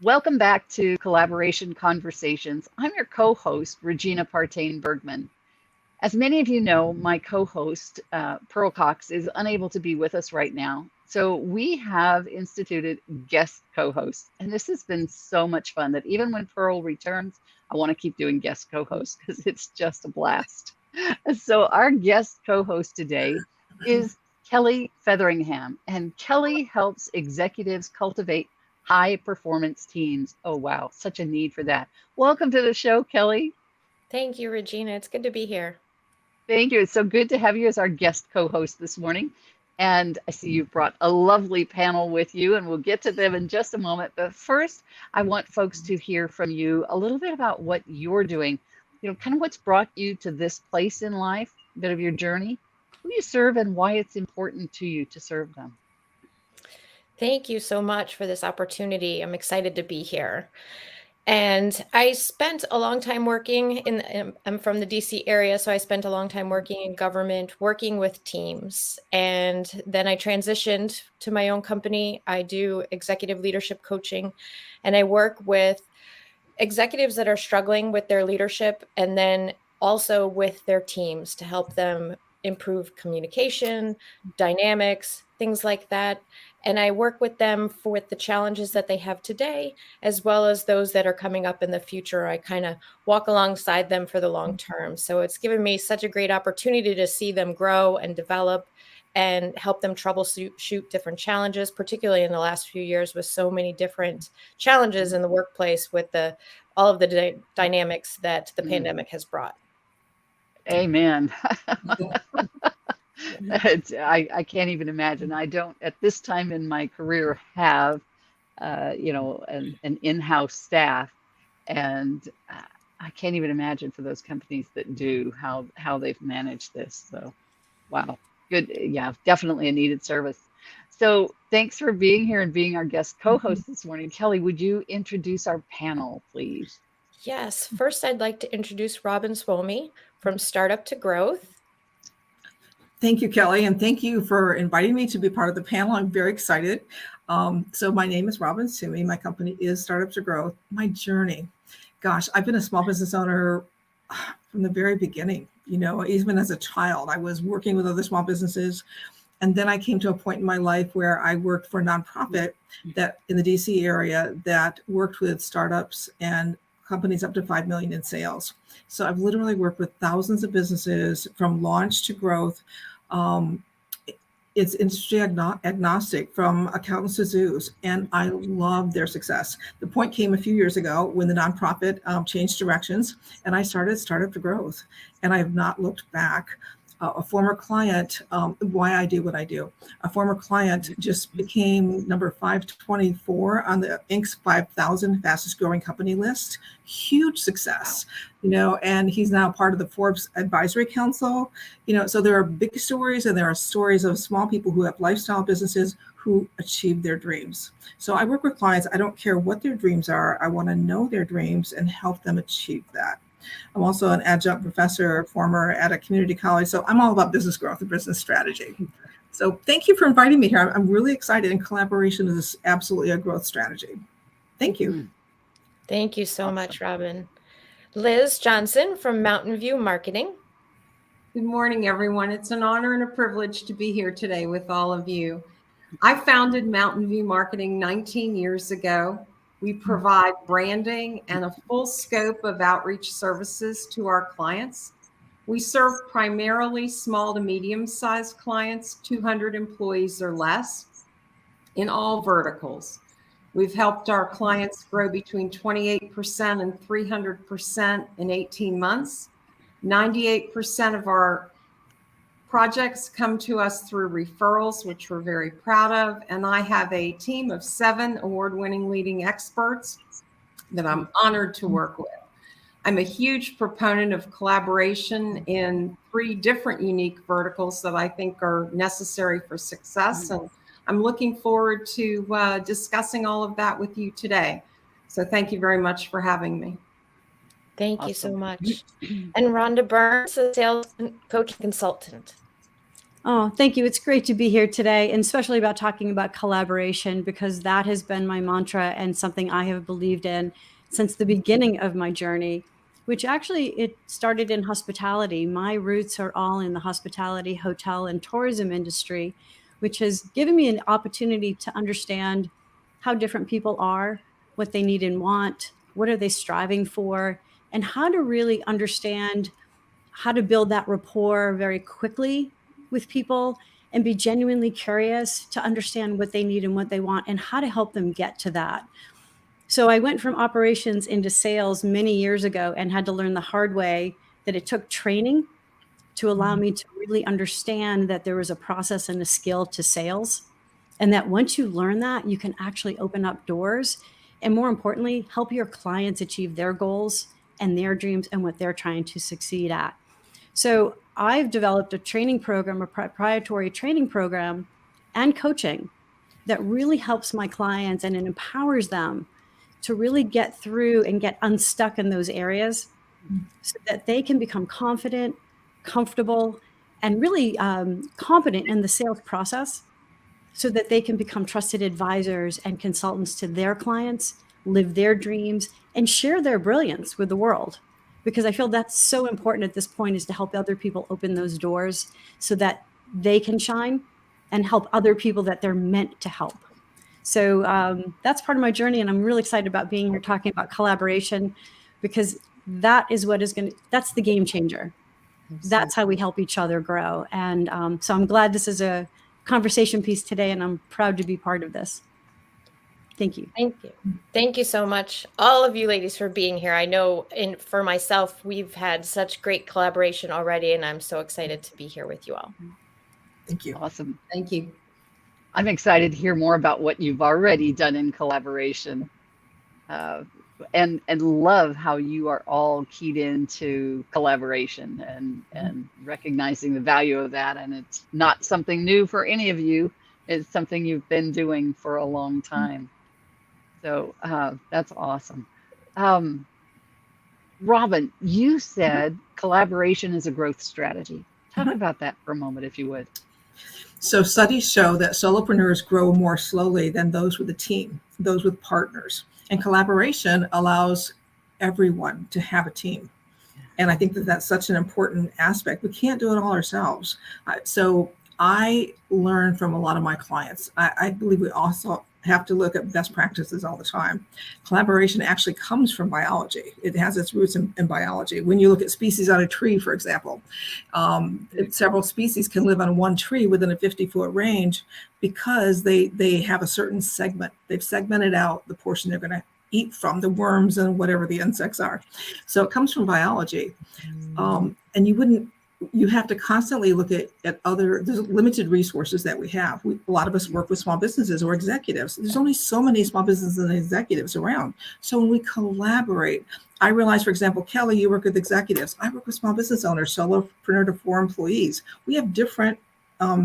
Welcome back to Collaboration Conversations. I'm your co host, Regina Partain Bergman. As many of you know, my co host, Pearl Cox, is unable to be with us right now. So we have instituted guest co hosts. And this has been so much fun that even when Pearl returns, I want to keep doing guest co hosts because it's just a blast. So our guest co host today is Kelly Featheringham. And Kelly helps executives cultivate high performance teams. Oh, wow, such a need for that. Welcome to the show, Kelly. Thank you, Regina. It's good to be here. Thank you. It's so good to have you as our guest co host this morning. And I see you've brought a lovely panel with you, and we'll get to them in just a moment. But first, I want folks to hear from you a little bit about what you're doing, kind of what's brought you to this place in life, a bit of your journey, who you serve, and why it's important to you to serve them. Thank you so much for this opportunity. I'm excited to be here. And I spent a long time working I'm from the DC area, so I spent a long time working in government, working with teams. And then I transitioned to my own company. I do executive leadership coaching, and I work with executives that are struggling with their leadership and then also with their teams to help them improve communication, dynamics, things like that. And I work with them with the challenges that they have today, as well as those that are coming up in the future. I kind of walk alongside them for the long term. So it's given me such a great opportunity to see them grow and develop and help them troubleshoot different challenges, particularly in the last few years with so many different challenges in the workplace with all of the dynamics that the pandemic has brought. Amen. I can't even imagine. I don't, at this time in my career, have an in-house staff, and I can't even imagine for those companies that do how they've managed this. So, wow, good, yeah, definitely a needed service. So, thanks for being here and being our guest co-host this morning. Kelly, would you introduce our panel, please? Yes. First, I'd like to introduce Robin Suomi from Startup to Growth. Thank you, Kelly, and thank you for inviting me to be part of the panel. I'm very excited. So my name is Robin Suomi. My company is Startup to Growth. My journey, gosh, I've been a small business owner from the very beginning. Even as a child, I was working with other small businesses. And then I came to a point in my life where I worked for a nonprofit that in the DC area that worked with startups and companies up to 5 million in sales. So I've literally worked with thousands of businesses from launch to growth. It's industry agnostic from accountants to zoos, and I love their success. The point came a few years ago when the nonprofit changed directions, and I started Startup to Growth, and I have not looked back. A former client, why I do what I do. A former client just became number 524 on the Inc.'s 5,000 fastest growing company list. Huge success, and he's now part of the Forbes Advisory Council. So there are big stories and there are stories of small people who have lifestyle businesses who achieve their dreams. So I work with clients. I don't care what their dreams are. I want to know their dreams and help them achieve that. I'm also an adjunct professor, former at a community college. So I'm all about business growth and business strategy. So thank you for inviting me here. I'm really excited, and collaboration is absolutely a growth strategy. Thank you. Thank you so much, Robin. Liz Johnson from Mountain View Marketing. Good morning, everyone. It's an honor and a privilege to be here today with all of you. I founded Mountain View Marketing 19 years ago. We provide branding and a full scope of outreach services to our clients. We serve primarily small to medium-sized clients, 200 employees or less, in all verticals. We've helped our clients grow between 28% and 300% in 18 months. 98% of our projects come to us through referrals, which we're very proud of. And I have a team of 7 award-winning leading experts that I'm honored to work with. I'm a huge proponent of collaboration in 3 different unique verticals that I think are necessary for success. And I'm looking forward to discussing all of that with you today. So thank you very much for having me. Thank you so much. And Ronda Berns, a sales coach and consultant. Oh, thank you. It's great to be here today, and especially about talking about collaboration, because that has been my mantra and something I have believed in since the beginning of my journey, which actually it started in hospitality. My roots are all in the hospitality, hotel, and tourism industry, which has given me an opportunity to understand how different people are, what they need and want, what are they striving for, and how to really understand how to build that rapport very quickly with people and be genuinely curious to understand what they need and what they want and how to help them get to that. So I went from operations into sales many years ago and had to learn the hard way that it took training to allow me to really understand that there was a process and a skill to sales. And that once you learn that, you can actually open up doors and, more importantly, help your clients achieve their goals and their dreams and what they're trying to succeed at. So I've developed a training program, a proprietary training program and coaching that really helps my clients and it empowers them to really get through and get unstuck in those areas so that they can become confident, comfortable, and really competent in the sales process so that they can become trusted advisors and consultants to their clients, live their dreams, and share their brilliance with the world. Because I feel that's so important at this point, is to help other people open those doors so that they can shine and help other people that they're meant to help. So that's part of my journey. And I'm really excited about being here talking about collaboration, because that is what is that's the game changer. That's how we help each other grow. And so I'm glad this is a conversation piece today, and I'm proud to be part of this. Thank you. Thank you. Thank you so much, all of you ladies, for being here. I know for myself, we've had such great collaboration already, and I'm so excited to be here with you all. Thank you. Awesome. Thank you. I'm excited to hear more about what you've already done in collaboration, and love how you are all keyed into collaboration and recognizing the value of that. And it's not something new for any of you. It's something you've been doing for a long time. So that's awesome. Robin, you said collaboration is a growth strategy. Talk about that for a moment, if you would. So studies show that solopreneurs grow more slowly than those with a team, those with partners. And collaboration allows everyone to have a team. And I think that that's such an important aspect. We can't do it all ourselves. So I learn from a lot of my clients. I believe we also have to look at best practices all the time. Collaboration actually comes from biology. It has its roots in biology. When you look at species on a tree, for example, several species can live on one tree within a 50-foot range because they have a certain segment. They've segmented out the portion they're going to eat from, the worms and whatever the insects are. So it comes from biology. And you have to constantly look at there's limited resources that we have. A lot of us work with small businesses or executives. There's only so many small businesses and executives around. So when we collaborate, I realize, for example, Kelly, you work with executives. I work with small business owners, solopreneur to 4 employees. We have different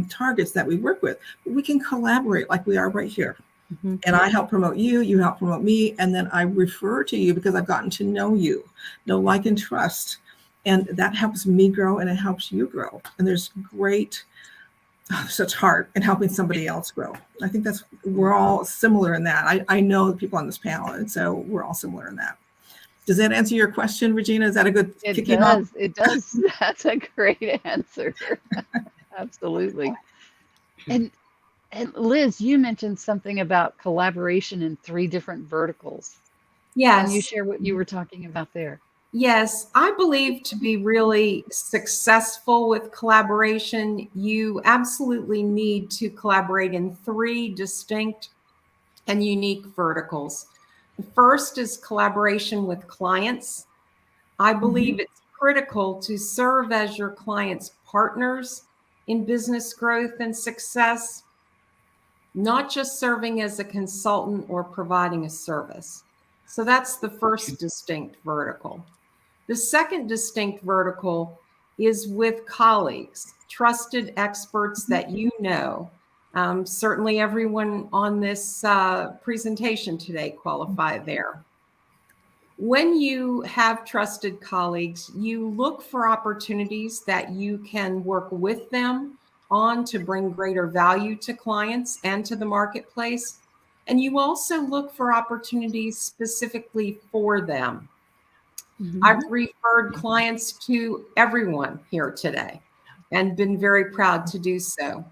targets that we work with, but we can collaborate like we are right here. Mm-hmm. And I help promote you, you help promote me, and then I refer to you because I've gotten to know you, know, like, and trust. And that helps me grow and it helps you grow. And there's such heart in helping somebody else grow. I think we're all similar in that. I know the people on this panel, and so we're all similar in that. Does that answer your question, Regina? Is that a good kicking off? It does. That's a great answer. Absolutely. And Liz, you mentioned something about collaboration in 3 different verticals. Yes. Can you share what you were talking about there? Yes, I believe to be really successful with collaboration, you absolutely need to collaborate in 3 distinct and unique verticals. The first is collaboration with clients. I believe it's critical to serve as your clients' partners in business growth and success, not just serving as a consultant or providing a service. So that's the first distinct vertical. The second distinct vertical is with colleagues, trusted experts that you know. Certainly everyone on this presentation today qualify there. When you have trusted colleagues, you look for opportunities that you can work with them on to bring greater value to clients and to the marketplace. And you also look for opportunities specifically for them. I've referred clients to everyone here today and been very proud to do so.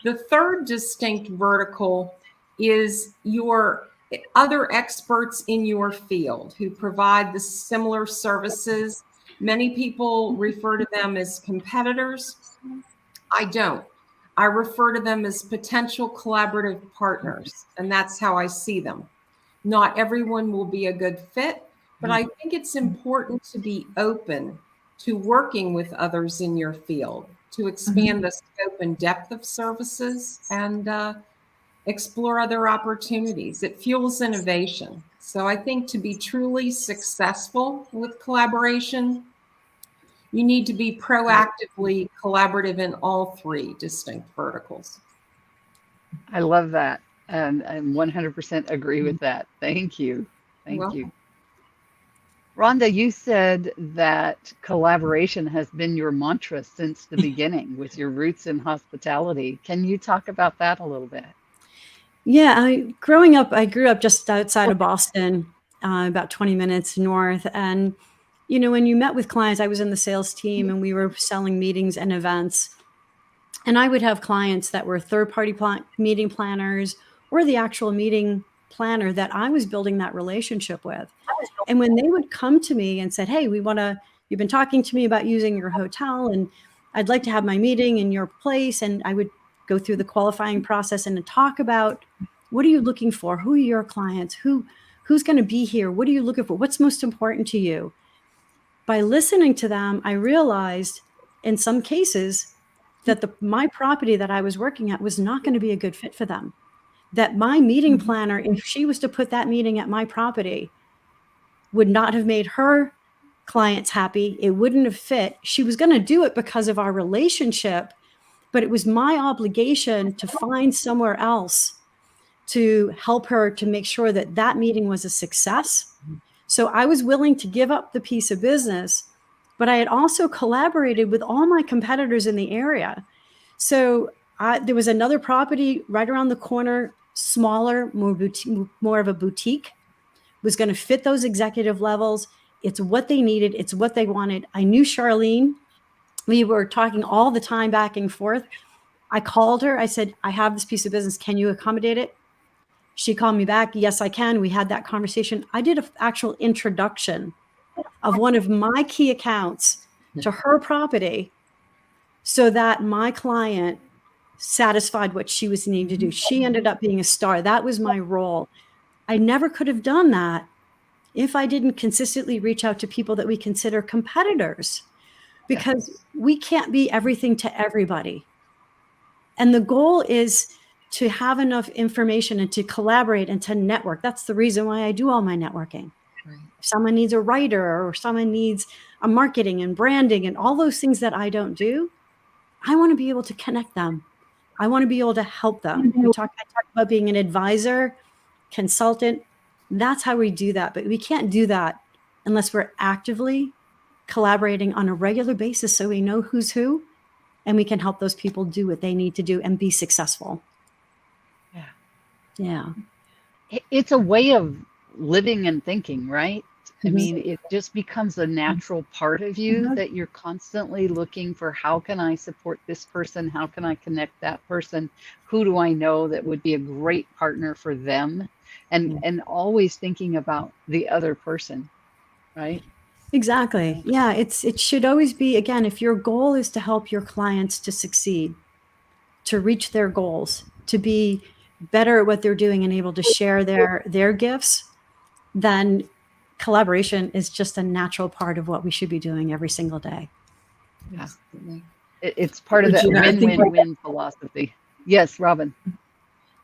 The third distinct vertical is your other experts in your field who provide the similar services. Many people refer to them as competitors. I don't. I refer to them as potential collaborative partners, and that's how I see them. Not everyone will be a good fit, but I think it's important to be open to working with others in your field, to expand the scope and depth of services and explore other opportunities. It fuels innovation. So I think to be truly successful with collaboration, you need to be proactively collaborative in all three distinct verticals. I love that. And I 100% agree with that. Thank you. Thank you. Rhonda, you said that collaboration has been your mantra since the beginning with your roots in hospitality. Can you talk about that a little bit? Yeah, I grew up just outside of Boston, about 20 minutes north. And, you know, when you met with clients, I was in the sales team and we were selling meetings and events. And I would have clients that were third-party meeting planners or the actual meeting planner that I was building that relationship with. And when they would come to me and said, hey, you've been talking to me about using your hotel and I'd like to have my meeting in your place. And I would go through the qualifying process and talk about what are you looking for? Who are your clients? Who's going to be here? What are you looking for? What's most important to you? By listening to them, I realized in some cases that my property that I was working at was not going to be a good fit for them. That my meeting planner, if she was to put that meeting at my property, would not have made her clients happy. It wouldn't have fit. She was going to do it because of our relationship, but it was my obligation to find somewhere else to help her to make sure that that meeting was a success. So I was willing to give up the piece of business, but I had also collaborated with all my competitors in the area. So there was another property right around the corner, smaller, more of a boutique, was going to fit those executive levels. It's what they needed. It's what they wanted. I knew Charlene. We were talking all the time back and forth. I called her. I said, I have this piece of business. Can you accommodate it? She called me back. Yes, I can. We had that conversation. I did an actual introduction of one of my key accounts to her property so that my client satisfied what she was needing to do. She ended up being a star. That was my role. I never could have done that if I didn't consistently reach out to people that we consider competitors, because we can't be everything to everybody. And the goal is to have enough information and to collaborate and to network. That's the reason why I do all my networking. Right. If someone needs a writer or someone needs a marketing and branding and all those things that I don't do, I want to be able to connect them. I want to be able to help them. I talk about being an advisor, consultant. That's how we do that. But we can't do that unless we're actively collaborating on a regular basis so we know who's who and we can help those people do what they need to do and be successful. Yeah. It's a way of living and thinking, right? I mean, it just becomes a natural part of you that you're constantly looking for, how can I support this person? How can I connect that person? Who do I know that would be a great partner for them? And always thinking about the other person, right? Exactly. Yeah, it should always be, again, if your goal is to help your clients to succeed, to reach their goals, to be better at what they're doing and able to share their gifts, then collaboration is just a natural part of what we should be doing every single day. Yeah. It's part of that win-win-win philosophy. Yes, Robin.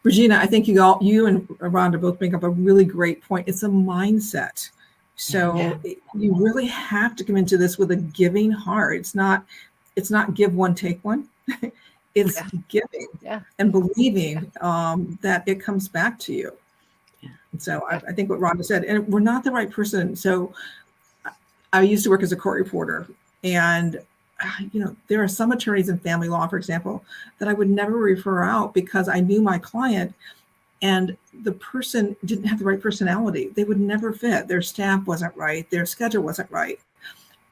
Regina, I think you and Rhonda both bring up a really great point. It's a mindset. So you really have to come into this with a giving heart. It's not give one, take one. It's giving and believing that it comes back to you. And so I think what Rhonda said, and we're not the right person. So I used to work as a court reporter, and there are some attorneys in family law, for example, that I would never refer out because I knew my client and the person didn't have the right personality. They would never fit. Their staff wasn't right. Their schedule wasn't right.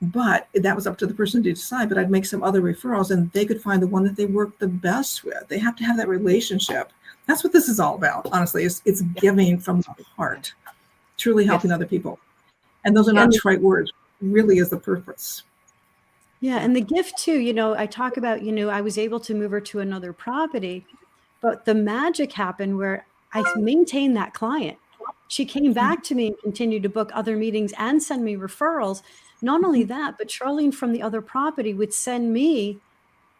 But that was up to the person to decide. But I'd make some other referrals and they could find the one that they work the best with. They have to have that relationship. That's what this is all about, honestly. It's giving from the heart, truly helping other people. And those are not trite words. Really is the purpose. Yeah. And the gift too, I talk about, I was able to move her to another property, but the magic happened where I maintained that client. She came back to me and continued to book other meetings and send me referrals. Not only that, but Charlene from the other property would send me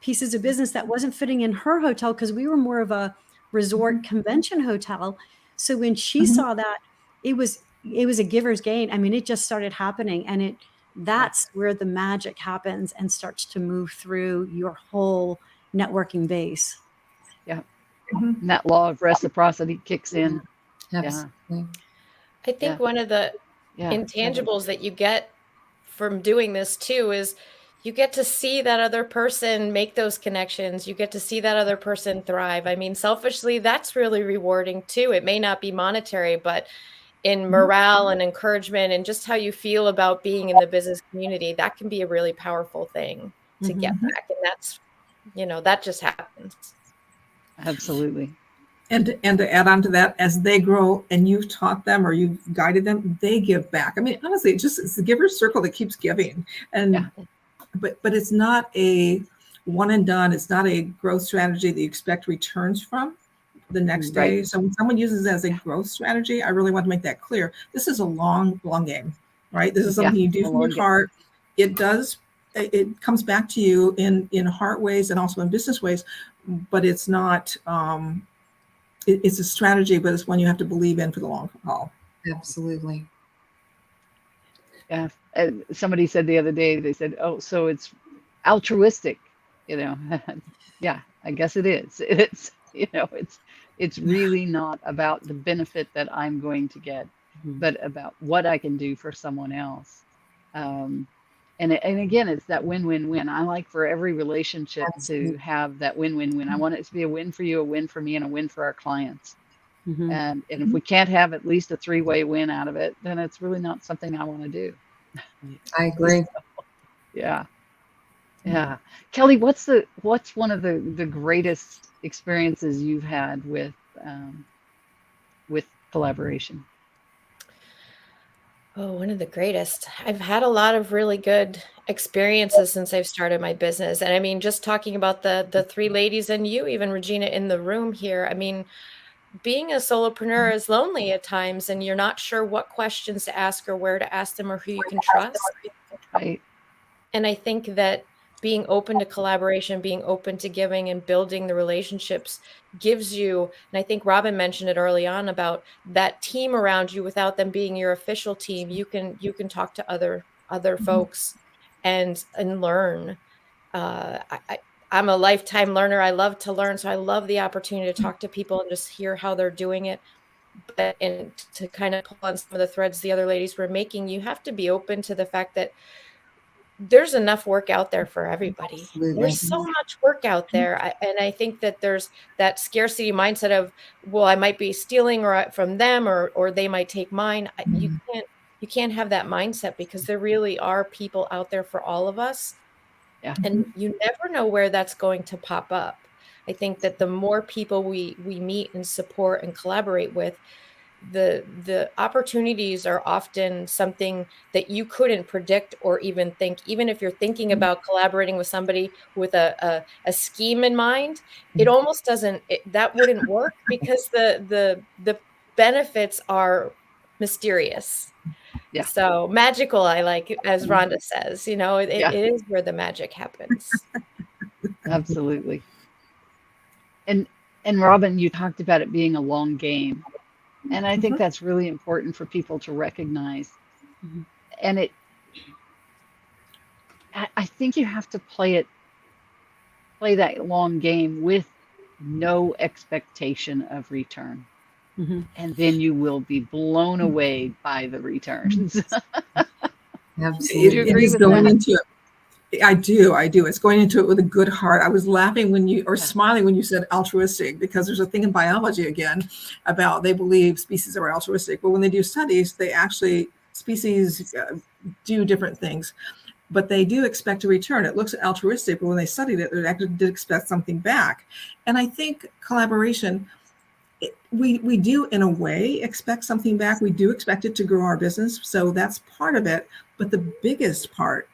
pieces of business that wasn't fitting in her hotel because we were more of a resort convention hotel. So when she saw that, it was a giver's gain. I mean, it just started happening, and that's where the magic happens and starts to move through your whole networking base. Yeah. And that law of reciprocity kicks in. Absolutely. Yeah. I think one of the intangibles that you get from doing this too is you get to see that other person make those connections. You get to see that other person thrive. I mean, selfishly, that's really rewarding too. It may not be monetary, but in morale and encouragement and just how you feel about being in the business community, that can be a really powerful thing to get back. And that's, that just happens. Absolutely. And to add on to that, as they grow and you've taught them or you've guided them, they give back. I mean, honestly, it's the giver's circle that keeps giving. And but it's not a one and done. It's not a growth strategy that you expect returns from the next day. So when someone uses it as a growth strategy, I really want to make that clear. This is a long game, right? This is something you do from your heart. It comes back to you in heart ways and also in business ways, but it's not. It's a strategy, but it's one you have to believe in for the long haul. Absolutely. Yeah. Somebody said the other day, they said, "Oh, so it's altruistic," Yeah, I guess it is. It's really not about the benefit that I'm going to get, but about what I can do for someone else. And again, it's that win-win-win. I like for every relationship to have that win-win-win. I want it to be a win for you, a win for me, and a win for our clients. And if we can't have at least a three-way win out of it, then it's really not something I want to do. I agree. Yeah. Kelly, what's one of the greatest experiences you've had with collaboration? Oh, one of the greatest. I've had a lot of really good experiences since I've started my business. And I mean, just talking about the three ladies and you, even Regina in the room here. I mean, being a solopreneur is lonely at times, and you're not sure what questions to ask or where to ask them or who you can trust. Right. And I think that being open to collaboration, being open to giving and building the relationships gives you, and I think Robin mentioned it early on about that team around you without them being your official team. You can talk to other folks and learn. I'm a lifetime learner. I love to learn. So I love the opportunity to talk to people and just hear how they're doing it. And to kind of pull on some of the threads the other ladies were making, you have to be open to the fact that there's enough work out there for everybody. Absolutely. There's so much work out there. And I think that there's that scarcity mindset of, well, I might be stealing from them or they might take mine. You can't have that mindset, because there really are people out there for all of us. Yeah. And you never know where that's going to pop up. I think that the more people we meet and support and collaborate with, the opportunities are often something that you couldn't predict or even think. Even if you're thinking about collaborating with somebody with a scheme in mind, it almost that wouldn't work, because the benefits are mysterious. Yeah. So magical, I like, as Rhonda says, it is where the magic happens. Absolutely. And Robin, you talked about it being a long game. And I think that's really important for people to recognize. And I think you have to play that long game with no expectation of return. And then you will be blown away by the returns. Absolutely. Do you agree with that? I do. It's going into it with a good heart. I was laughing smiling when you said altruistic, because there's a thing in biology again about they believe species are altruistic, but when they do studies, species do different things, but they do expect a return. It looks altruistic, but when they studied it, they actually did expect something back. And I think collaboration, we do in a way expect something back. We do expect it to grow our business. So that's part of it. But the biggest part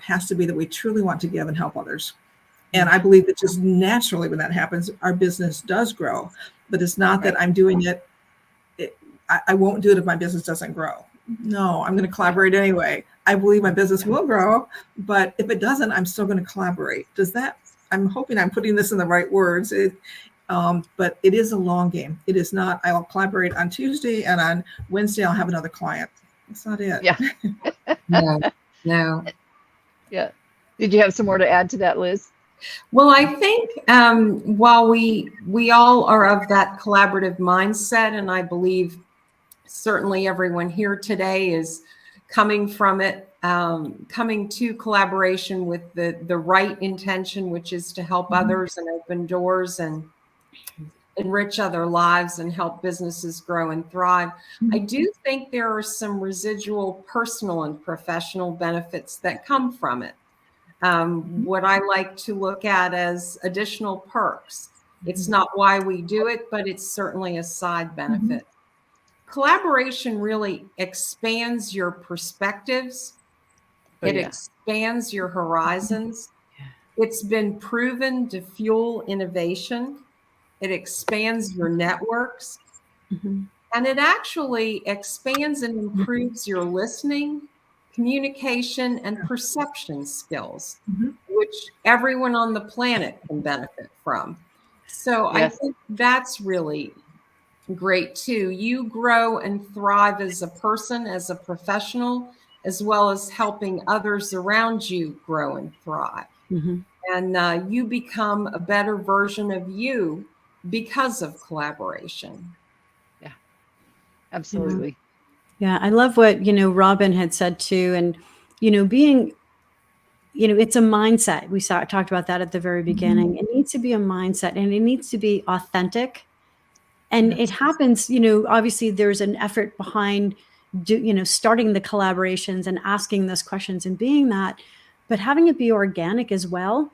has to be that we truly want to give and help others. And I believe that just naturally when that happens, our business does grow. But it's not that I'm doing it. I won't do it if my business doesn't grow. No, I'm going to collaborate anyway. I believe my business will grow, but if it doesn't, I'm still going to collaborate. I'm hoping I'm putting this in the right words. But it is a long game. It is not, I'll collaborate on Tuesday and on Wednesday I'll have another client. That's not it. Yeah. No. Yeah. Did you have some more to add to that, Liz? Well, I think while we all are of that collaborative mindset, and I believe certainly everyone here today is coming from it, coming to collaboration with the right intention, which is to help others and open doors and enrich other lives and help businesses grow and thrive. I do think there are some residual personal and professional benefits that come from it. What I like to look at as additional perks. It's not why we do it, but it's certainly a side benefit. Collaboration really expands your perspectives. It expands your horizons. It's been proven to fuel innovation. It expands your networks. And it actually expands and improves your listening, communication, and perception skills, which everyone on the planet can benefit from. So I think that's really great too. You grow and thrive as a person, as a professional, as well as helping others around you grow and thrive. And you become a better version of you because of collaboration. Yeah, absolutely. Yeah, I love what, Robin had said too. And, being, it's a mindset. We talked about that at the very beginning. It needs to be a mindset, and it needs to be authentic. And it happens, obviously there's an effort behind, starting the collaborations and asking those questions and being that, but having it be organic as well,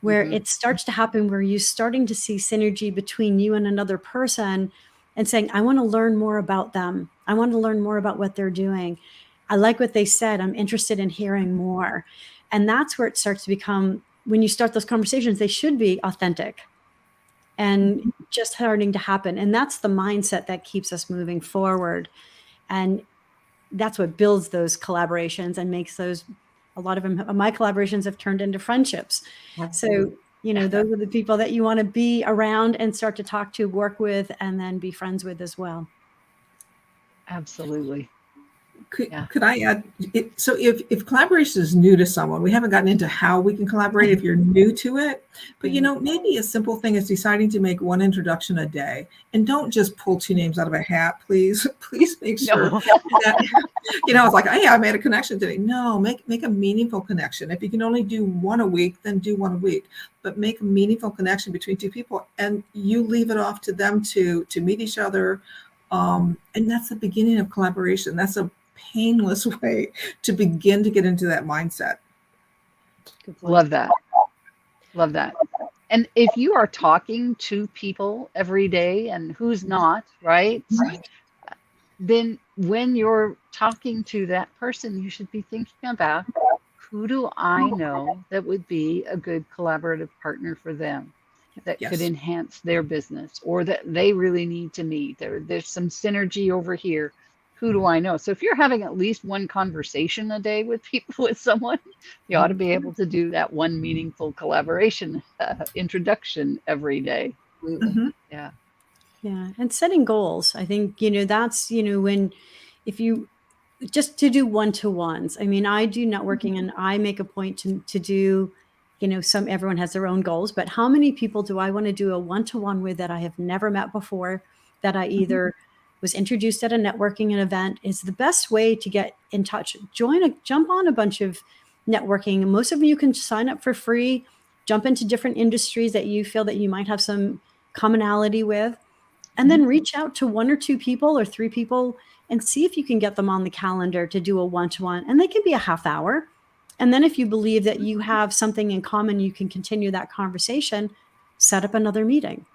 where it starts to happen, where you're starting to see synergy between you and another person and saying, I want to learn more about them. I want to learn more about what they're doing. I like what they said. I'm interested in hearing more. And that's where it starts to become, when you start those conversations, they should be authentic and just starting to happen. And that's the mindset that keeps us moving forward. And that's what builds those collaborations and makes those, a lot of them, my collaborations have turned into friendships. Absolutely. So, those are the people that you want to be around and start to talk to, work with, and then be friends with as well. Absolutely. Could I add? So if collaboration is new to someone, we haven't gotten into how we can collaborate if you're new to it. But maybe a simple thing is deciding to make one introduction a day, and don't just pull two names out of a hat. Please make sure that it's like, hey, I made a connection today. No, make a meaningful connection. If you can only do one a week, then do one a week. But make a meaningful connection between two people, and you leave it off to them to meet each other. And that's the beginning of collaboration. That's a painless way to begin to get into that mindset. Love that. And if you are talking to people every day, and who's not, right? Then when you're talking to that person, you should be thinking about, who do I know that would be a good collaborative partner for them, that could enhance their business, or that they really need to meet. There's some synergy over here. Who do I know? So if you're having at least one conversation a day with someone, you ought to be able to do that one meaningful collaboration introduction every day. Yeah. And setting goals. I think, that's, if you just to do one-to-ones. I mean, I do networking and I make a point to do, everyone has their own goals, but how many people do I want to do a one-to-one with that I have never met before, that I either was introduced at a networking event? Is the best way to get in touch. Jump on a bunch of networking. Most of you can sign up for free, jump into different industries that you feel that you might have some commonality with, and then reach out to 1 or 2 people or 3 people and see if you can get them on the calendar to do a one-to-one. And they can be a half hour. And then if you believe that you have something in common, you can continue that conversation, set up another meeting.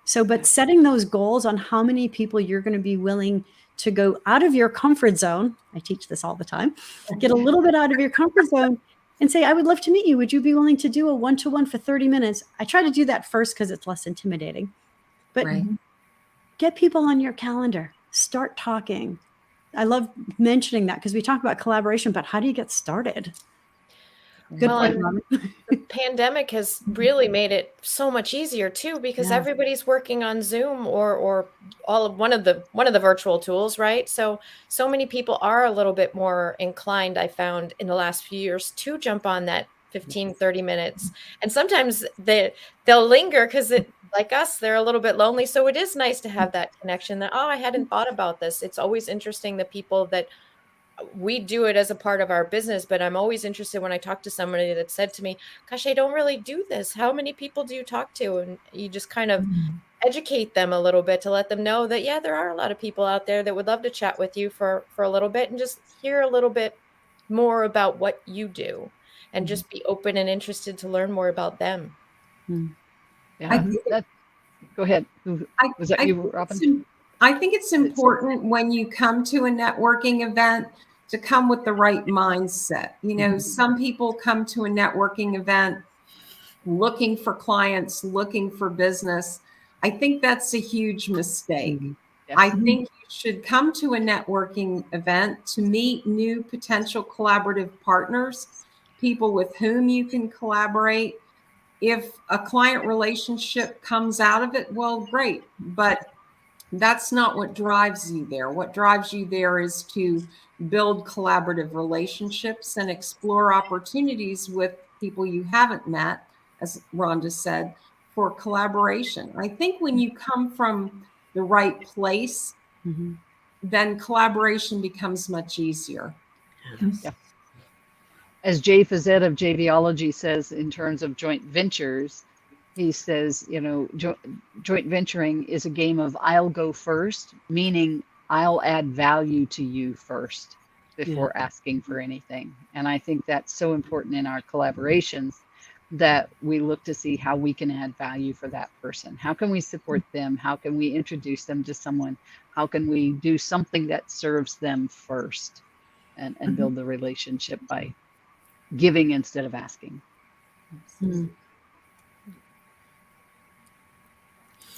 So, but setting those goals on how many people you're going to be willing to go out of your comfort zone. I teach this all the time. Get a little bit out of your comfort zone and say, I would love to meet you. Would you be willing to do a one-to-one for 30 minutes? I try to do that first because it's less intimidating. But get people on your calendar. Start talking. I love mentioning that because we talk about collaboration, but how do you get started? Good point, Robin. The pandemic has really made it so much easier too, because everybody's working on Zoom or all of one of the virtual tools, right? So many people are a little bit more inclined, I found in the last few years, to jump on that 15, 30 minutes. And sometimes they'll linger because like us, they're a little bit lonely. So it is nice to have that connection that, I hadn't thought about this. It's always interesting, the people that we do it as a part of our business, but I'm always interested when I talk to somebody that said to me, gosh, I don't really do this. How many people do you talk to? And you just kind of educate them a little bit to let them know that, there are a lot of people out there that would love to chat with you for a little bit and just hear a little bit more about what you do and just be open and interested to learn more about them. Go ahead. Was that you, Robin? I think it's important when you come to a networking event to come with the right mindset. You know, some people come to a networking event looking for clients, looking for business. I think that's a huge mistake. I think you should come to a networking event to meet new potential collaborative partners, people with whom you can collaborate. If a client relationship comes out of it, well, great. But that's not what drives you there. What drives you there is to build collaborative relationships and explore opportunities with people you haven't met, as Rhonda said, for collaboration. I think when you come from the right place, then collaboration becomes much easier. As Jay Fazette of JVology says, in terms of joint ventures, he says, joint venturing is a game of I'll go first, meaning I'll add value to you first before asking for anything. And I think that's so important in our collaborations, that we look to see how we can add value for that person. How can we support them? How can we introduce them to someone? How can we do something that serves them first and build the relationship by giving instead of asking?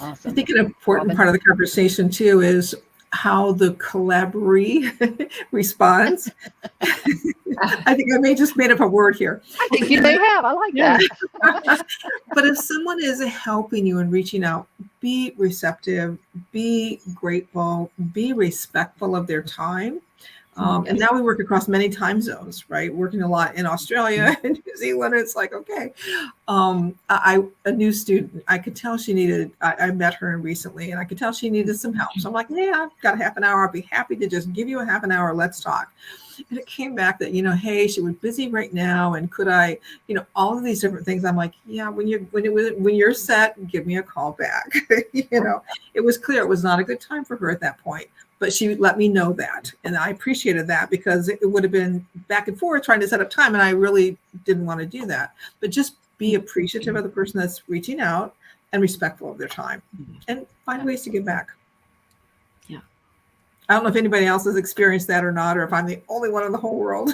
Awesome. I think an important part of the conversation too is how the collaboree responds. I think I may just made up a word here. I think you may have. I like that. But if someone is helping you and reaching out, be receptive, be grateful, be respectful of their time. And now we work across many time zones, right? Working a lot in Australia and New Zealand. It's like, okay. A new student, I could tell she needed, I met her recently and I could tell she needed some help. So I'm like, I've got a half an hour. I'll be happy to just give you a half an hour. Let's talk. And it came back that, hey, she was busy right now. And could I, all of these different things. I'm like, when you're set, give me a call back. It was clear it was not a good time for her at that point. But she let me know that. And I appreciated that because it would have been back and forth trying to set up time. And I really didn't want to do that. But just be appreciative of the person that's reaching out and respectful of their time and find ways to give back. Yeah. I don't know if anybody else has experienced that or not, or if I'm the only one in the whole world.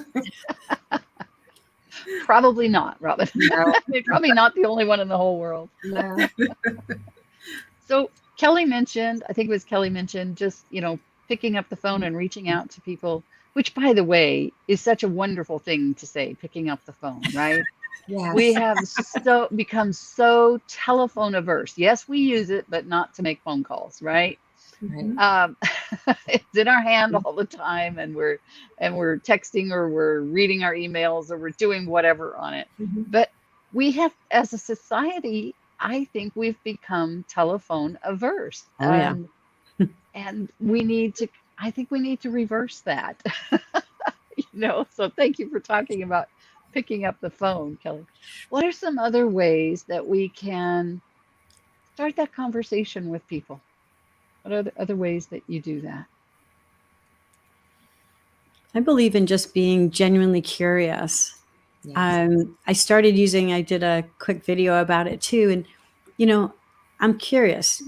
Probably not, Robin. No. You're probably not the only one in the whole world. No. So Kelly mentioned, I think it was Kelly mentioned, just, picking up the phone and reaching out to people, which, by the way, is such a wonderful thing to say, picking up the phone, right? Yes. We have become so telephone averse. Yes, we use it, but not to make phone calls, right? Right. It's in our hand all the time, and we're texting, or we're reading our emails, or we're doing whatever on it. But we have, as a society, I think we've become telephone averse. And I think we need to reverse that. So thank you for talking about picking up the phone, Kelly. What are some other ways that we can start that conversation with people? What are the other ways that you do that? I believe in just being genuinely curious. Yes. I did a quick video about it too. And, I'm curious,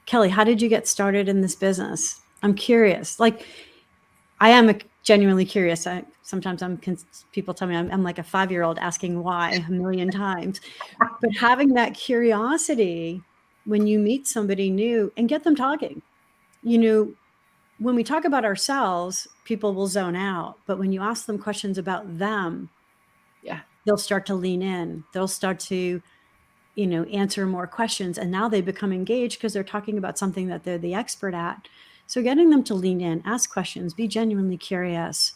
Kelly, how did you get started in this business? I'm curious. Like, I am genuinely curious. Sometimes people tell me I'm like a 5-year-old asking why a million times. But having that curiosity when you meet somebody new and get them talking, when we talk about ourselves, people will zone out. But when you ask them questions about them, Yeah, they'll start to lean in. They'll start to, answer more questions. And now they become engaged because they're talking about something that they're the expert at. So getting them to lean in, ask questions, be genuinely curious,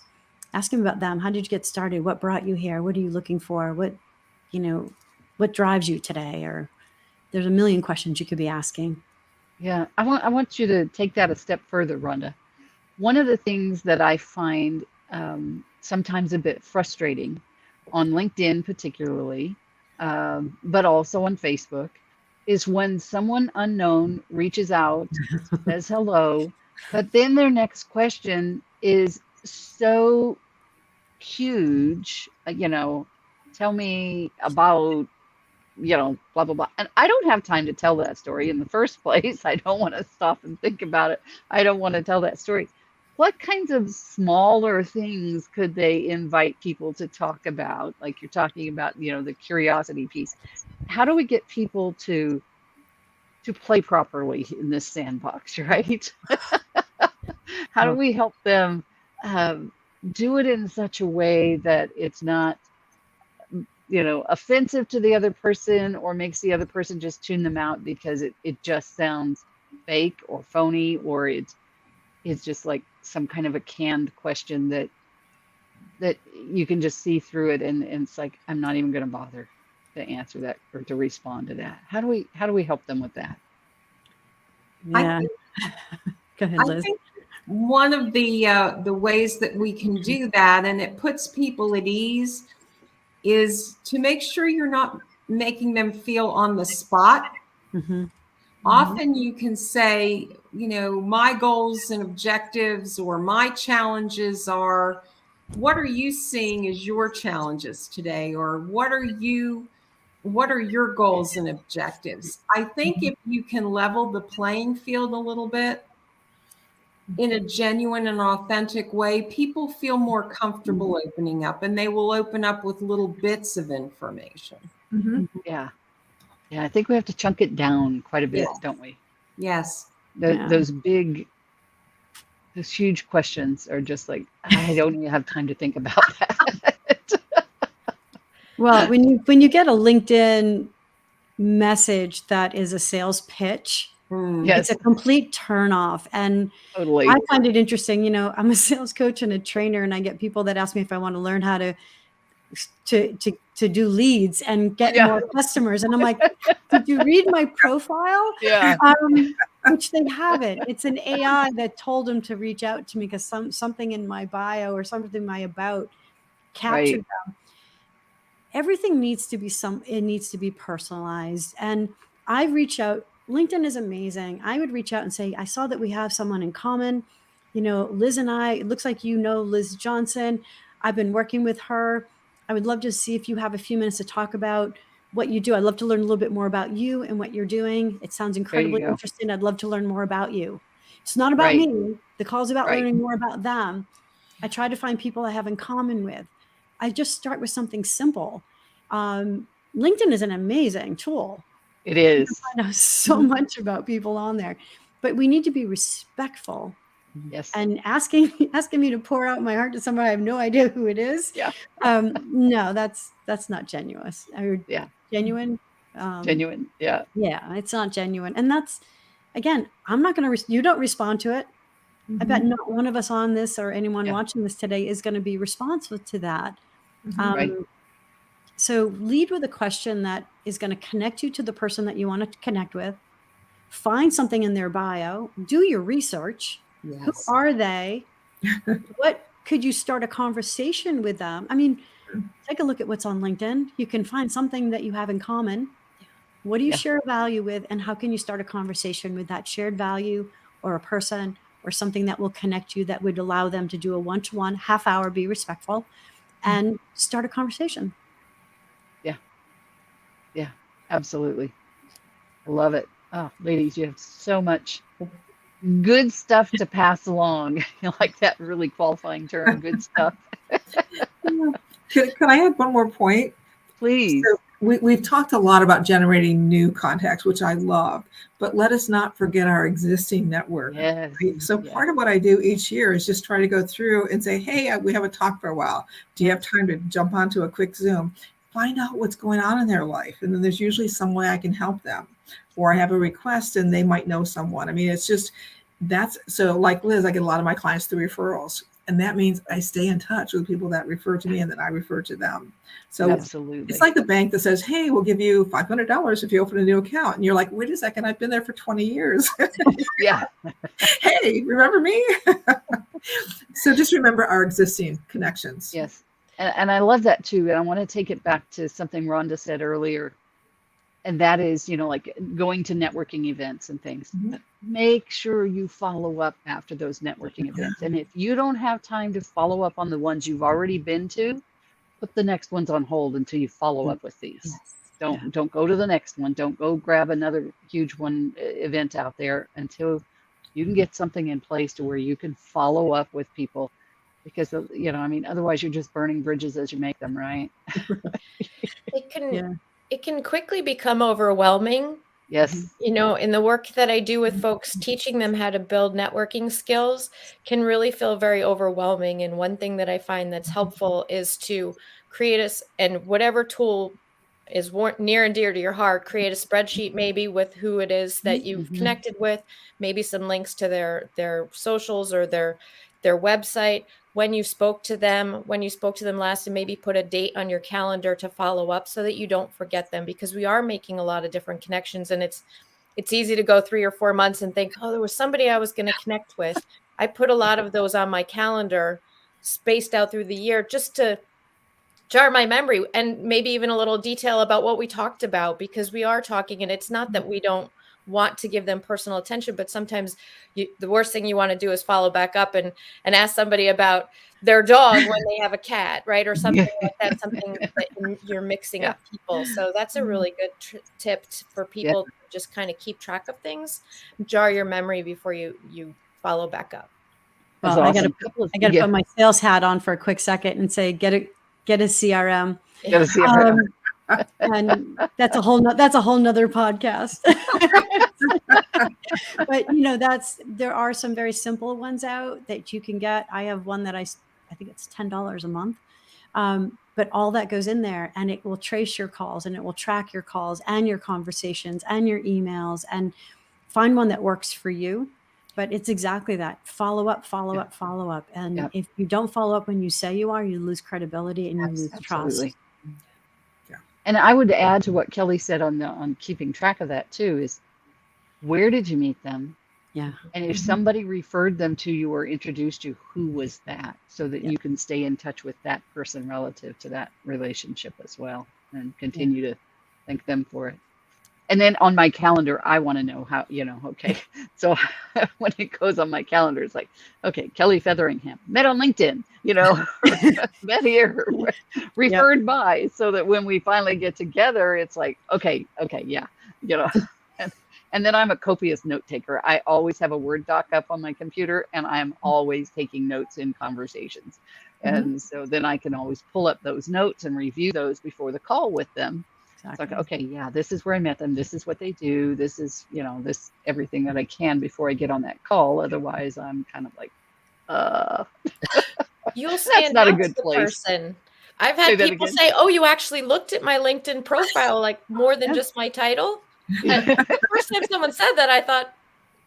ask them about them. How did you get started? What brought you here? What are you looking for? What drives you today? Or there's a million questions you could be asking. yeah. I want you to take that a step further, Rhonda. One of the things that I find sometimes a bit frustrating on LinkedIn, particularly, but also on Facebook, is when someone unknown reaches out, says hello, but then their next question is so huge, tell me about, blah, blah, blah. And I don't have time to tell that story in the first place. I don't want to stop and think about it. I don't want to tell that story. What kinds of smaller things could they invite people to talk about? Like you're talking about, the curiosity piece. How do we get people to play properly in this sandbox, right? How do we help them do it in such a way that it's not, offensive to the other person or makes the other person just tune them out because it just sounds fake or phony, or it's just like some kind of a canned question that you can just see through it, and it's like, I'm not even going to bother to answer that or to respond to that. How do we help them with that? Yeah. Go ahead, I Liz. think one of the ways that we can do that, and it puts people at ease, is to make sure you're not making them feel on the spot. Mm-hmm. Often you can say, my goals and objectives or my challenges are, what are you seeing as your challenges today? Or what are your goals and objectives? I think if you can level the playing field a little bit in a genuine and authentic way, people feel more comfortable opening up, and they will open up with little bits of information. Mhm. Yeah. Yeah, I think we have to chunk it down quite a bit, Yes. don't we? Yes. Yeah. Those huge questions are just like, I don't even have time to think about that. Well, when you get a LinkedIn message that is a sales pitch, Yes, it's a complete turnoff. And totally. I find it interesting. I'm a sales coach and a trainer, and I get people that ask me if I want to learn how to do leads and get Yeah. more customers. And I'm like, did you read my profile? Yeah. Which they haven't. It's an AI that told them to reach out to me because something in my bio or something in my about captured Right. them. Everything needs to be personalized. And I reach out. LinkedIn is amazing. I would reach out and say, I saw that we have someone in common. Liz and I, it looks like Liz Johnson. I've been working with her. I would love to see if you have a few minutes to talk about what you do. I'd love to learn a little bit more about you and what you're doing. It sounds There incredibly you go. interesting. I'd love to learn more about you. It's not about Right. me. The call's about Right. learning more about them. I try to find people I have in common with. I just start with something simple. LinkedIn is an amazing tool. It is. I know so much about people on there, but we need to be respectful. Yes. And asking me to pour out my heart to someone I have no idea who it is. Yeah. No, that's not genuine. Yeah. Genuine. Genuine. Yeah. Yeah, it's not genuine. And that's, again, I'm not going to, you don't respond to it. I bet not one of us on this or anyone Yeah. watching this today is going to be responsive to that. Right. So lead with a question that is going to connect you to the person that you want to connect with. Find something in their bio. Do your research. Yes. Who are they? What could you start a conversation with them? I mean, take a look at what's on LinkedIn. You can find something that you have in common. What do you share value with, and how can you start a conversation with that shared value or a person or something that will connect you, that would allow them to do a one-to-one half hour, be respectful, and start a conversation. Yeah, absolutely. I love it. Oh, ladies, you have so much good stuff to pass along. You like that really qualifying term, good stuff. Can I add one more point? Please. So we've talked a lot about generating new contacts, which I love, but let us not forget our existing network. Yes. Right? So Yes. part of what I do each year is just try to go through and say, hey, we haven't talked for a while. Do you have time to jump onto a quick Zoom? Find out what's going on in their life. And then there's usually some way I can help them. Or I have a request and they might know someone. I mean, it's just, that's, so like Liz, I get a lot of my clients through referrals. And that means I stay in touch with people that refer to me and that I refer to them. So absolutely, it's like the bank that says, hey, we'll give you $500 if you open a new account. And you're like, wait a second, I've been there for 20 years. Yeah. Hey, remember me? So just remember our existing connections. Yes. And I love that too. And I want to take it back to something Rhonda said earlier. And that is, you know, like going to networking events and things. Mhm. Make sure you follow up after those networking events. And if you don't have time to follow up on the ones you've already been to, put the next ones on hold until you follow up with these. Yes. Don't go to the next one. Don't go grab another huge one event out there until you can get something in place to where you can follow up with people. Because, you know, I mean, otherwise you're just burning bridges as you make them, right? It can quickly become overwhelming. Yes. You know, in the work that I do with folks, teaching them how to build networking skills can really feel very overwhelming. And one thing that I find that's helpful is to and whatever tool is near and dear to your heart, create a spreadsheet maybe with who it is that you've connected with, maybe some links to their socials or their website, when you spoke to them last, and maybe put a date on your calendar to follow up so that you don't forget them, because we are making a lot of different connections, and it's easy to go 3 or 4 months and think, oh, there was somebody I was going to connect with. I put a lot of those on my calendar spaced out through the year just to jar my memory, and maybe even a little detail about what we talked about, because we are talking, and it's not that we don't want to give them personal attention, but sometimes the worst thing you want to do is follow back up and ask somebody about their dog when they have a cat, right? Or something like that, something that you're mixing up people. So that's a really good tip for people to just kind of keep track of things, jar your memory before you follow back up. Well, awesome. I got to put my sales hat on for a quick second and say, get a CRM. Get a CRM. And that's a whole nother podcast. But you know, there are some very simple ones out that you can get. I have one that I think it's $10 a month. But all that goes in there, and it will trace your calls, and it will track your calls and your conversations and your emails, and find one that works for you. But it's exactly that. Follow up. And if you don't follow up when you say you are, you lose credibility and you lose trust. Yeah. And I would add to what Kelly said on keeping track of that too, is where did you meet them? Yeah. And if somebody referred them to you or introduced you, who was that? So that you can stay in touch with that person relative to that relationship as well, and continue to thank them for it. And then on my calendar, I want to know how, you know, okay. So when it goes on my calendar, it's like, okay, Kelly Featheringham, met on LinkedIn, you know, met here, referred by, so that when we finally get together, it's like, okay, yeah, you know. And then I'm a copious note taker. I always have a Word doc up on my computer, and I'm always taking notes in conversations. And so then I can always pull up those notes and review those before the call with them. It's like, okay, yeah, this is where I met them. This is what they do. This is, you know, this everything that I can before I get on that call. Otherwise, I'm kind of like, you'll say that's not a good place. Person. I've had people say, "Oh, you actually looked at my LinkedIn profile, like more than just my title." And the first time someone said that, I thought,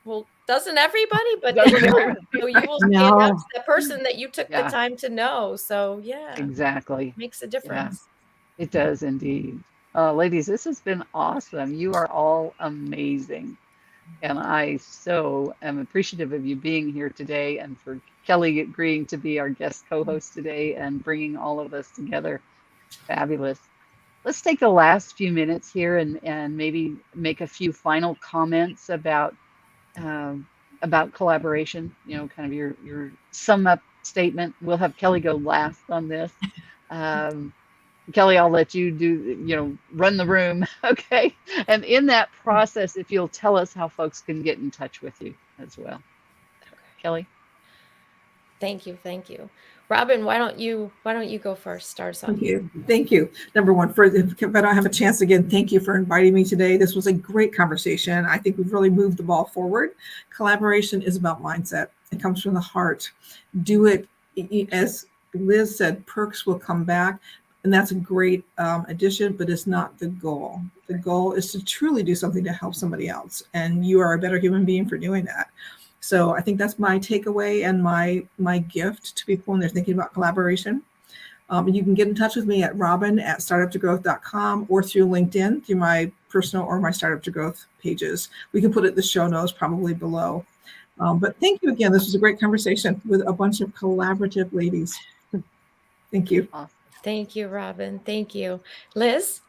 well, doesn't everybody? But so you will stand out to that person that you took the time to know. So exactly, makes a difference. Yeah. It does indeed. Ladies, this has been awesome. You are all amazing. And I so am appreciative of you being here today and for Kelly agreeing to be our guest co-host today and bringing all of us together. Fabulous. Let's take the last few minutes here and maybe make a few final comments about collaboration, kind of your sum up statement. We'll have Kelly go last on this. Kelly, I'll let you run the room. Okay. And in that process, if you'll tell us how folks can get in touch with you as well. Kelly. Thank you. Robin, why don't you go first? Start us off. Thank you. Number one, if I don't have a chance again, thank you for inviting me today. This was a great conversation. I think we've really moved the ball forward. Collaboration is about mindset. It comes from the heart. Do it, as Liz said, perks will come back. And that's a great addition, but it's not the goal. The goal is to truly do something to help somebody else. And you are a better human being for doing that. So I think that's my takeaway and my gift to people when they're thinking about collaboration. You can get in touch with me at robin@startuptogrowth.com or through LinkedIn, through my personal or my Startup to Growth pages. We can put it in the show notes probably below. But thank you again. This was a great conversation with a bunch of collaborative ladies. Thank you. Awesome. Thank you, Robin. Thank you. Liz?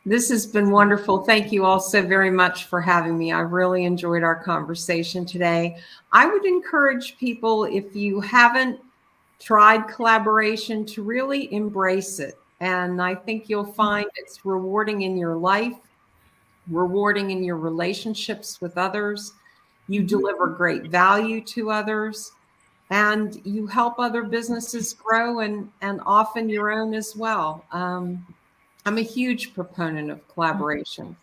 This has been wonderful. Thank you all so very much for having me. I really enjoyed our conversation today. I would encourage people, if you haven't tried collaboration, to really embrace it. And I think you'll find it's rewarding in your life, rewarding in your relationships with others. You deliver great value to others, and you help other businesses grow and often your own as well. I'm a huge proponent of collaboration.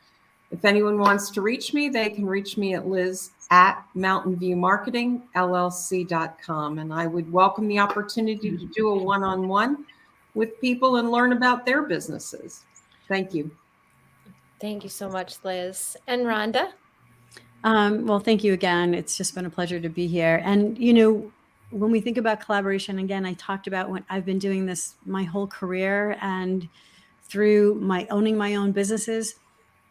If anyone wants to reach me, they can reach me at liz@mountainviewmarketingllc.com. And I would welcome the opportunity to do a one-on-one with people and learn about their businesses. Thank you. Thank you so much, Liz. And Rhonda? Well, thank you again. It's just been a pleasure to be here. And, when we think about collaboration, again, I talked about when I've been doing this my whole career, and through my owning my own businesses,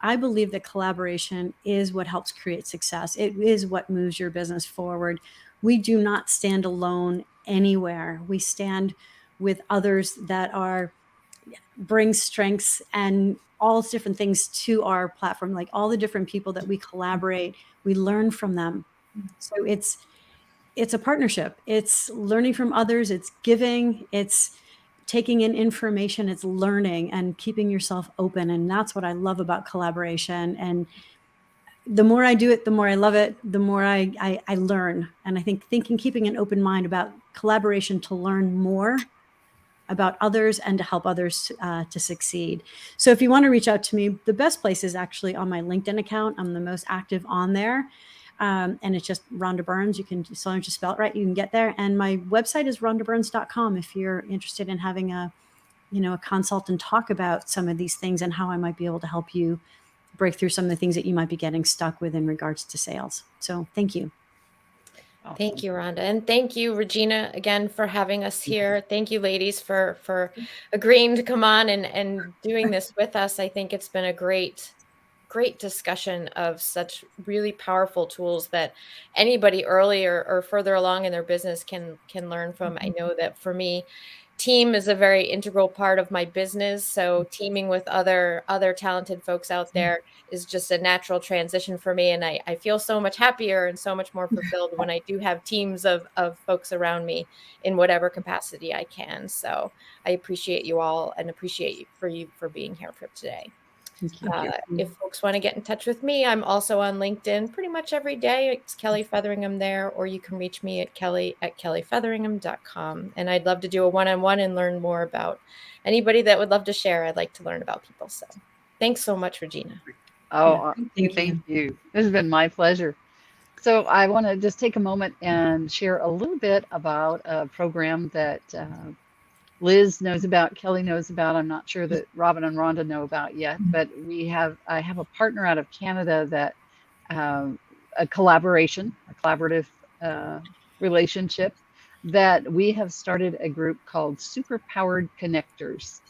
I believe that collaboration is what helps create success. It is what moves your business forward. We do not stand alone anywhere. We stand with others that bring strengths and all different things to our platform, like all the different people that we collaborate, we learn from them. So it's a partnership. It's learning from others. It's giving. It's taking in information. It's learning and keeping yourself open. And that's what I love about collaboration. And the more I do it, the more I love it, the more I learn. And I think keeping an open mind about collaboration to learn more about others and to help others to succeed. So if you want to reach out to me, the best place is actually on my LinkedIn account. I'm the most active on there. And it's just Ronda Berns. You can, as long as you spell it right, you can get there. And my website is rondaberns.com if you're interested in having a consult and talk about some of these things and how I might be able to help you break through some of the things that you might be getting stuck with in regards to sales. So thank you. Thank you, Rhonda. And thank you, Regina, again, for having us here. Thank you, ladies, for agreeing to come on and doing this with us. I think it's been a great discussion of such really powerful tools that anybody earlier or further along in their business can learn from. I know that for me, team is a very integral part of my business. So teaming with other talented folks out there is just a natural transition for me. And I feel so much happier and so much more fulfilled when I do have teams of folks around me in whatever capacity I can. So I appreciate you all and appreciate you for being here for today. If folks want to get in touch with me, I'm also on LinkedIn pretty much every day. It's Kelly Featheringham there, or you can reach me at kelly@kellyfeatheringham.com. And I'd love to do a one-on-one and learn more about anybody that would love to share. I'd like to learn about people. So thanks so much, Regina. Oh, thank you. This has been my pleasure. So I want to just take a moment and share a little bit about a program that Liz knows about, Kelly knows about. I'm not sure that Robin and Rhonda know about yet, but I have a partner out of Canada that a collaborative relationship that we have started a group called Superpowered Connectors,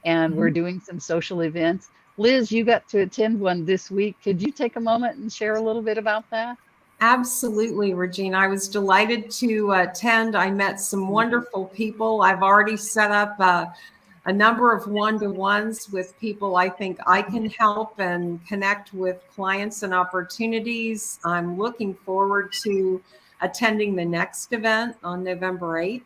and we're doing some social events. Liz, you got to attend one this week. Could you take a moment and share a little bit about that? Absolutely, Regina. I was delighted to attend. I met some wonderful people. I've already set up a number of one-to-ones with people I think I can help and connect with clients and opportunities. I'm looking forward to attending the next event on November 8th.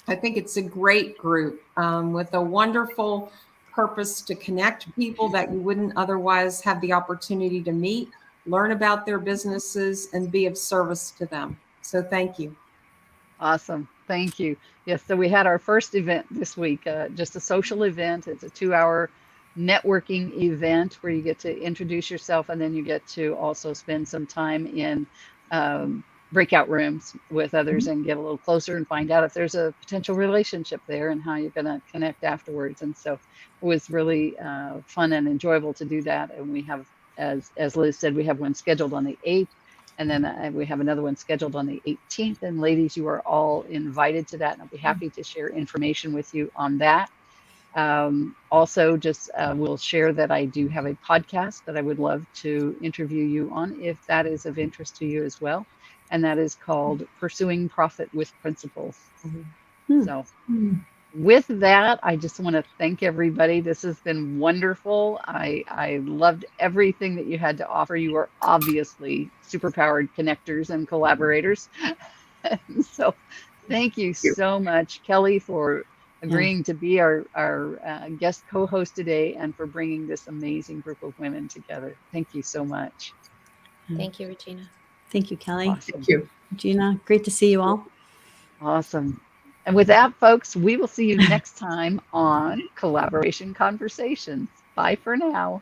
I think it's a great group with a wonderful purpose to connect people that you wouldn't otherwise have the opportunity to meet, learn about their businesses, and be of service to them. So thank you. Awesome. Thank you. Yes, so we had our first event this week, just a social event. It's a 2-hour networking event where you get to introduce yourself, and then you get to also spend some time in breakout rooms with others and get a little closer and find out if there's a potential relationship there and how you're going to connect afterwards. And so it was really fun and enjoyable to do that. And we have, as Liz said, we have one scheduled on the 8th. And then we have another one scheduled on the 18th. And ladies, you are all invited to that. And I'll be happy to share information with you on that. Also, just we'll share that I do have a podcast that I would love to interview you on if that is of interest to you as well. And that is called Pursuing Profit with Principles. So with that, I just want to thank everybody. This has been wonderful. I loved everything that you had to offer. You are obviously superpowered connectors and collaborators. So thank you so much, Kelly, for agreeing to be our guest co-host today and for bringing this amazing group of women together. Thank you so much. Thank you, Regina. Thank you, Kelly. Awesome. Thank you. Regina, great to see you all. Awesome. And with that, folks, we will see you next time on Collaboration Conversations. Bye for now.